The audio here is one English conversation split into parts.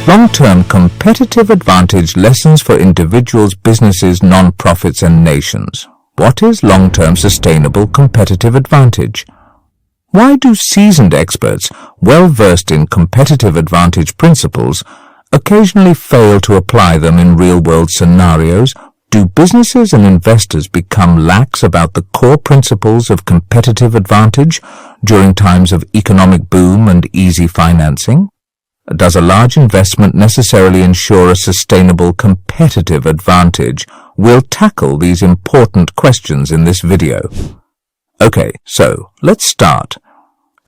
Long-term competitive advantage lessons for individuals, businesses, non-profits, and nations. What is long-term sustainable competitive advantage? Why do seasoned experts, well-versed in competitive advantage principles, occasionally fail to apply them in real-world scenarios? Do businesses and investors become lax about the core principles of competitive advantage during times of economic boom and easy financing? Does a large investment necessarily ensure a sustainable competitive advantage? We'll tackle these important questions in this video. Okay, so let's start.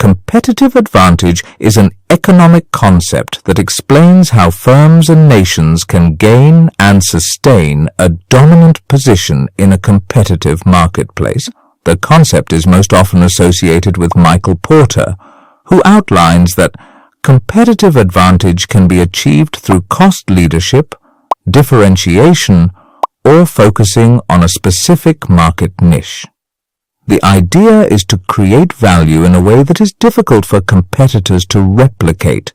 Competitive advantage is an economic concept that explains how firms and nations can gain and sustain a dominant position in a competitive marketplace. The concept is most often associated with Michael Porter, who outlines that competitive advantage can be achieved through cost leadership, differentiation, or focusing on a specific market niche. The idea is to create value in a way that is difficult for competitors to replicate,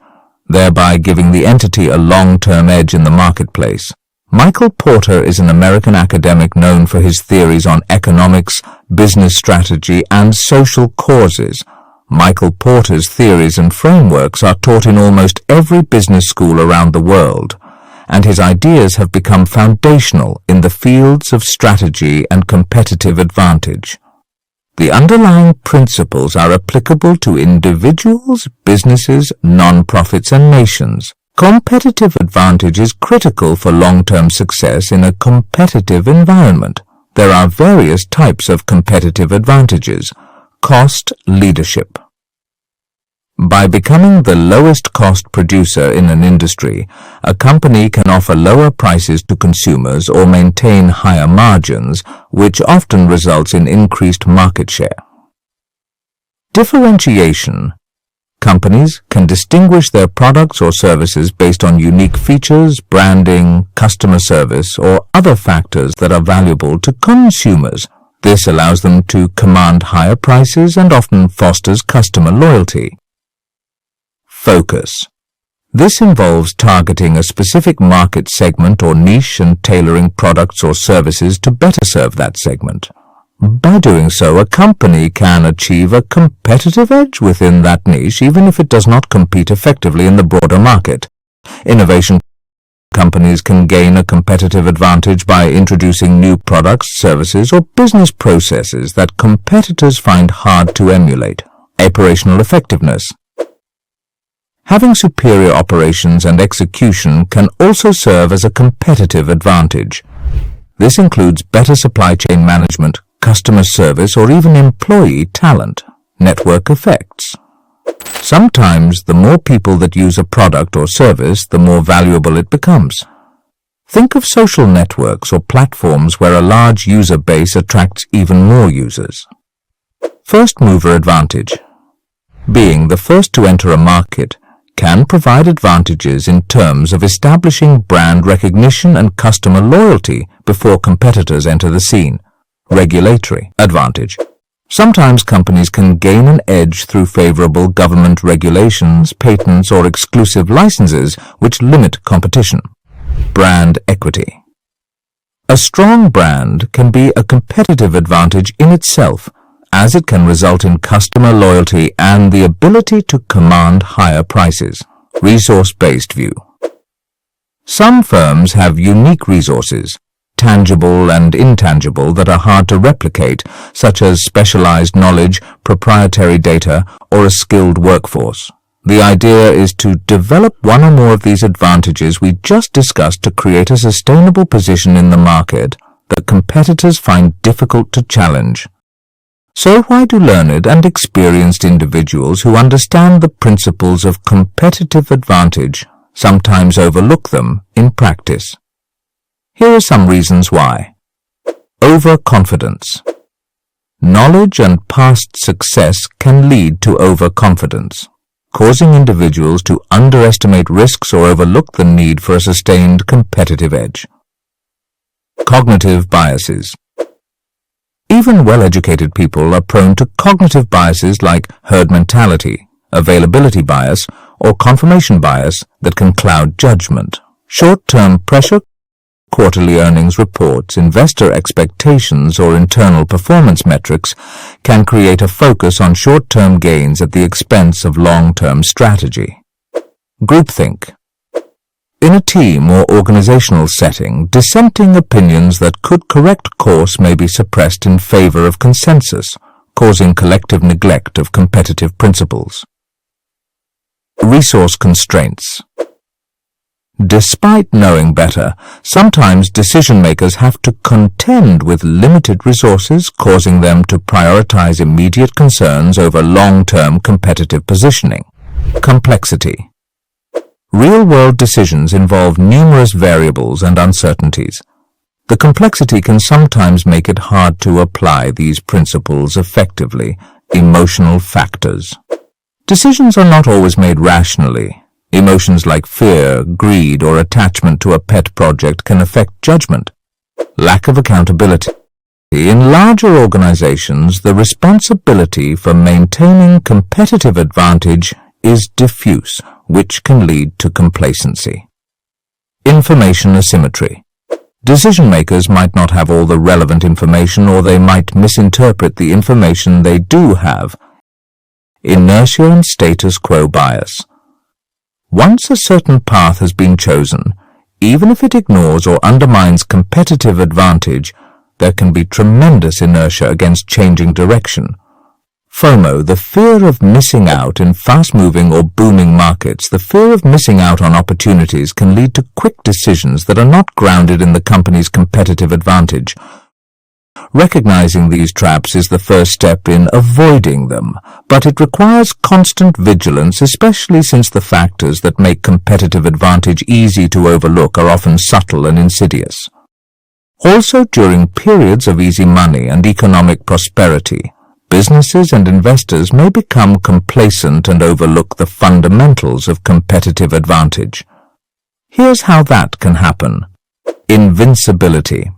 thereby giving the entity a long-term edge in the marketplace. Michael Porter is an American academic known for his theories on economics, business strategy, and social causes. Michael Porter's theories and frameworks are taught in almost every business school around the world, and his ideas have become foundational in the fields of strategy and competitive advantage. The underlying principles are applicable to individuals, businesses, non-profits, and nations. Competitive advantage is critical for long-term success in a competitive environment. There are various types of competitive advantages. Cost leadership. By becoming the lowest cost producer in an industry, a company can offer lower prices to consumers or maintain higher margins, which often results in increased market share. Differentiation. Companies can distinguish their products or services based on unique features, branding, customer service, or other factors that are valuable to consumers. This allows them to command higher prices and often fosters customer loyalty. Focus. This involves targeting a specific market segment or niche and tailoring products or services to better serve that segment. By doing so, a company can achieve a competitive edge within that niche even if it does not compete effectively in the broader market. Innovation companies can gain a competitive advantage by introducing new products, services, or business processes that competitors find hard to emulate. Operational effectiveness. Having superior operations and execution can also serve as a competitive advantage. This includes better supply chain management, customer service, or even employee talent. Network effects. Sometimes the more people that use a product or service, the more valuable it becomes. Think of social networks or platforms where a large user base attracts even more users. First mover advantage. Being the first to enter a market can provide advantages in terms of establishing brand recognition and customer loyalty before competitors enter the scene. Regulatory advantage. Sometimes companies can gain an edge through favorable government regulations, patents, or exclusive licenses which limit competition. Brand equity. A strong brand can be a competitive advantage in itself, as it can result in customer loyalty and the ability to command higher prices. Resource-based view. Some firms have unique resources, tangible and intangible, that are hard to replicate, such as specialized knowledge, proprietary data, or a skilled workforce. The idea is to develop one or more of these advantages we just discussed to create a sustainable position in the market that competitors find difficult to challenge. So why do learned and experienced individuals who understand the principles of competitive advantage sometimes overlook them in practice? Here are some reasons why. Overconfidence. Knowledge and past success can lead to overconfidence, causing individuals to underestimate risks or overlook the need for a sustained competitive edge. Cognitive biases. Even well-educated people are prone to cognitive biases like herd mentality, availability bias, or confirmation bias that can cloud judgment. Short-term pressure, quarterly earnings reports, investor expectations, or internal performance metrics can create a focus on short-term gains at the expense of long-term strategy. Groupthink. In a team or organizational setting, dissenting opinions that could correct course may be suppressed in favor of consensus, causing collective neglect of competitive principles. Resource constraints. Despite knowing better, sometimes decision-makers have to contend with limited resources, causing them to prioritize immediate concerns over long-term competitive positioning. Complexity. Real-world decisions involve numerous variables and uncertainties. The complexity can sometimes make it hard to apply these principles effectively. Emotional factors. Decisions are not always made rationally. Emotions like fear, greed, or attachment to a pet project can affect judgment. Lack of accountability. In larger organizations, the responsibility for maintaining competitive advantage is diffuse, which can lead to complacency. Information asymmetry. Decision-makers might not have all the relevant information, or they might misinterpret the information they do have. Inertia and status quo bias. Once a certain path has been chosen, even if it ignores or undermines competitive advantage, there can be tremendous inertia against changing direction. FOMO, the fear of missing out in fast-moving or booming markets, the fear of missing out on opportunities can lead to quick decisions that are not grounded in the company's competitive advantage. Recognizing these traps is the first step in avoiding them, but it requires constant vigilance, especially since the factors that make competitive advantage easy to overlook are often subtle and insidious. Also, during periods of easy money and economic prosperity, businesses and investors may become complacent and overlook the fundamentals of competitive advantage. Here's how that can happen. Invincibility.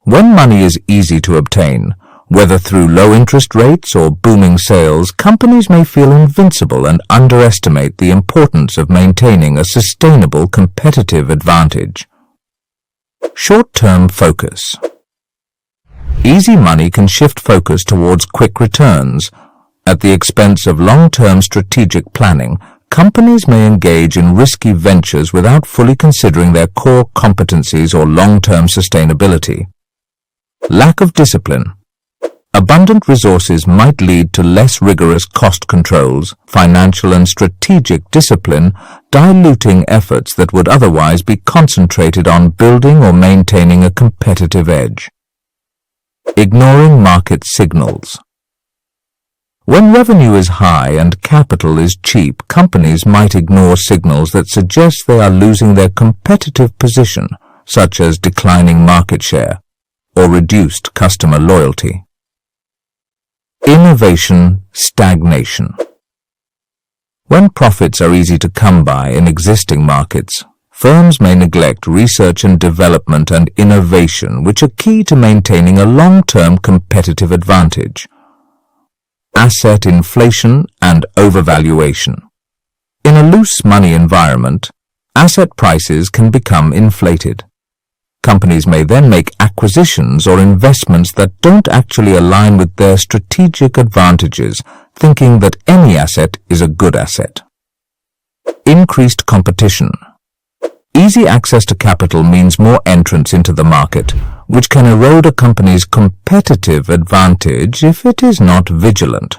When money is easy to obtain, whether through low interest rates or booming sales, companies may feel invincible and underestimate the importance of maintaining a sustainable competitive advantage. Short-term focus. Easy money can shift focus towards quick returns. At the expense of long-term strategic planning, companies may engage in risky ventures without fully considering their core competencies or long-term sustainability. Lack of discipline. Abundant resources might lead to less rigorous cost controls, financial and strategic discipline, diluting efforts that would otherwise be concentrated on building or maintaining a competitive edge. Ignoring market signals. When revenue is high and capital is cheap, companies might ignore signals that suggest they are losing their competitive position, such as declining market share or reduced customer loyalty. Innovation stagnation. When profits are easy to come by in existing markets, firms may neglect research and development and innovation, which are key to maintaining a long-term competitive advantage. Asset inflation and overvaluation. In a loose money environment, asset prices can become inflated. Companies may then make acquisitions or investments that don't actually align with their strategic advantages, thinking that any asset is a good asset. Increased competition. Easy access to capital means more entrants into the market, which can erode a company's competitive advantage if it is not vigilant.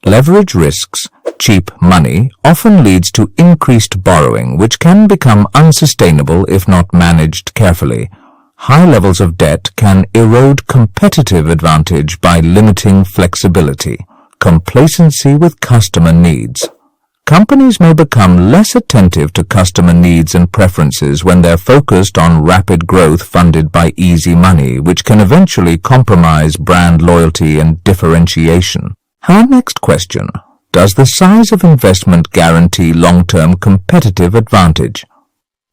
Leverage risks, cheap money, often leads to increased borrowing, which can become unsustainable if not managed carefully. High levels of debt can erode competitive advantage by limiting flexibility. Complacency with customer needs. Companies may become less attentive to customer needs and preferences when they're focused on rapid growth funded by easy money, which can eventually compromise brand loyalty and differentiation. Our next question: does the size of investment guarantee long-term competitive advantage?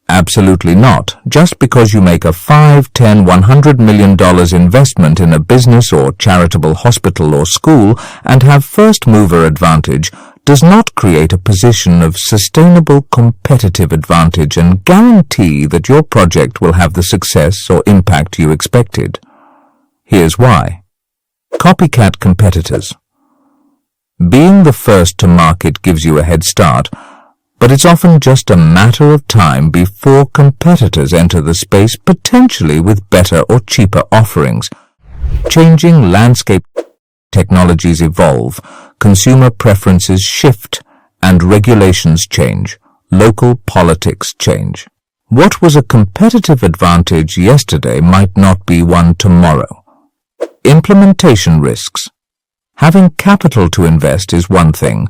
Absolutely not. Just because you make a $5, $10, $100 million investment in a business or charitable hospital or school and have first-mover advantage does not create a position of sustainable competitive advantage and guarantee that your project will have the success or impact you expected. Here's why. Copycat competitors. Being the first to market gives you a head start, but it's often just a matter of time before competitors enter the space, potentially with better or cheaper offerings. Changing landscape. Technologies evolve, consumer preferences shift, and regulations change. Local politics change. What was a competitive advantage yesterday might not be one tomorrow. Implementation risks. Having capital to invest is one thing.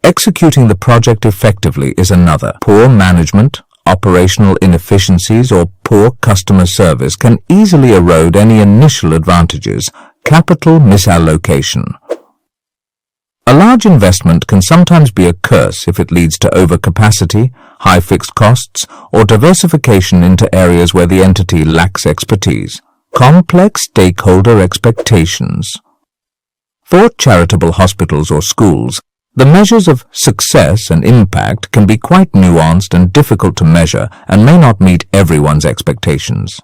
Executing the project effectively is another. Poor management, operational inefficiencies, or poor customer service can easily erode any initial advantages. Capital misallocation. A large investment can sometimes be a curse if it leads to overcapacity, high fixed costs, or diversification into areas where the entity lacks expertise. Complex stakeholder expectations. For charitable hospitals or schools, the measures of success and impact can be quite nuanced and difficult to measure and may not meet everyone's expectations.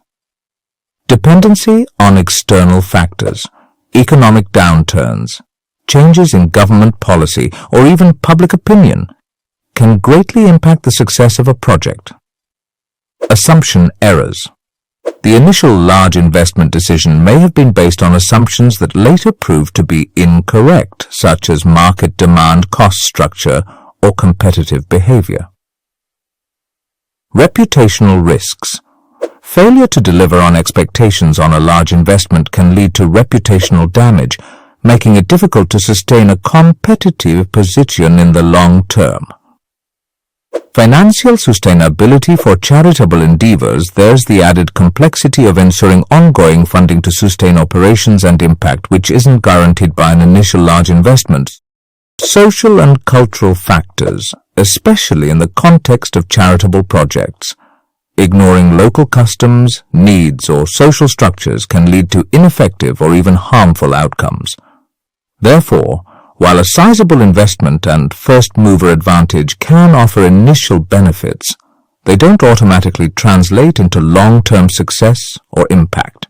Dependency on external factors, economic downturns, changes in government policy, or even public opinion can greatly impact the success of a project. Assumption errors. The initial large investment decision may have been based on assumptions that later proved to be incorrect, such as market demand, cost structure, or competitive behavior. Reputational risks. Failure to deliver on expectations on a large investment can lead to reputational damage, making it difficult to sustain a competitive position in the long term. Financial sustainability. For charitable endeavors, there's the added complexity of ensuring ongoing funding to sustain operations and impact, which isn't guaranteed by an initial large investment. Social and cultural factors, especially in the context of charitable projects. Ignoring local customs, needs, or social structures can lead to ineffective or even harmful outcomes. Therefore, while a sizable investment and first-mover advantage can offer initial benefits, they don't automatically translate into long-term success or impact.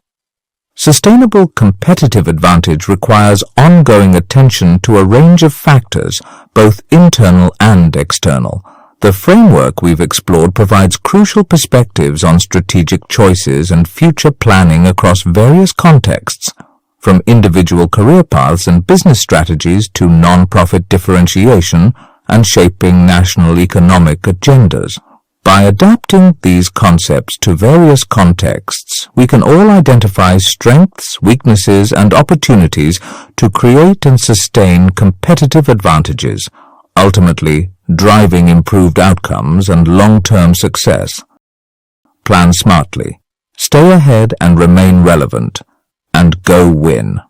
Sustainable competitive advantage requires ongoing attention to a range of factors, both internal and external. The framework we've explored provides crucial perspectives on strategic choices and future planning across various contexts, from individual career paths and business strategies to non-profit differentiation and shaping national economic agendas. By adapting these concepts to various contexts, we can all identify strengths, weaknesses, and opportunities to create and sustain competitive advantages, ultimately driving improved outcomes and long-term success. Plan smartly, stay ahead and remain relevant, and go win.